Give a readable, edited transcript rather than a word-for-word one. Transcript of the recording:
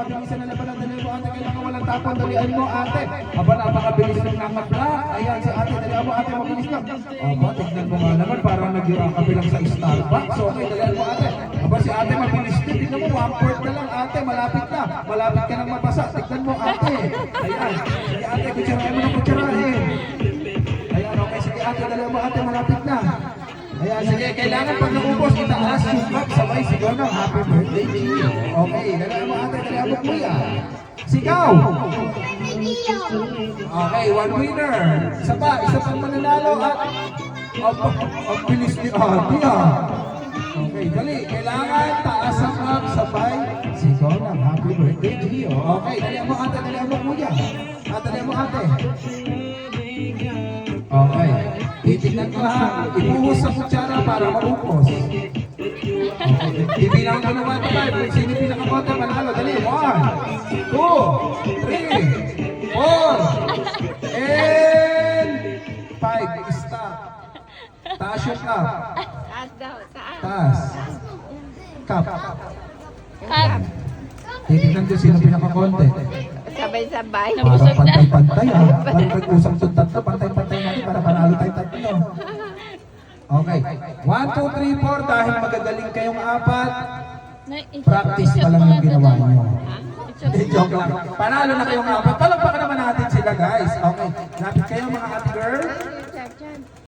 Bilisan na laban ang dali mo ate. Kailangan walang tapon. Dalian mo ate. Aba, napakabilis ng nakapla. Ayan si ate. Dalian mo ate. Mabilis lang. Aba, tignan mo nga naman. Parang nag-iraka bilang sa Starbucks. Okay, dalian mo ate. Aba, si ate mabilis din. Tignan mo, 1/4 na lang ate. Malapit na. Malapit ka nang mabasa. Tignan mo ate. Ayan. Sige ate, kutsarahin mo ng kutsarahin. Ayan, okay. Sige ate, dalian mo ate. Malapit na. Ayan, sige, kailangan pag naubos, itaas yung cup, sabay sigaw ng happy birthday, Gio. Okay, dalawa mo ate, dalawa mo kuya. Sigaw! Okay, one winner. Isa pang mananalo at ang bilis ni ate Okay, dali, kailangan taas ang cup, sabay sigaw ng happy birthday, Gio. Okay, dalawa mo ate, dalawa mo kuya. Dalawa mo ate. Okay. Titignan ko ha. Ibuhos sa kutsara para maupos. Okay. Ibilang ko naman ito tayo. Kung sino pinakakonta, manalo. Dali. 1, 2, 3, 4, and 5. Stop. Taas yung cup. Taas daw, taas. Taas. Cup. Cut. Titignan ko sino pinakakonte. Sabay-sabay. Parang pantay-pantay ha. Parang nag-usap sa tatlo. Pantay-pantay natin para panalo tayo tatlo. Okay. 1, 2, 3, 4. Dahil magagaling kayong apat, practice pa lang yung ginawa nyo. Joke lang. Panalo na kayong apat. Palagpakan naman natin sila guys. Okay. Lapit kayo mga ate girl.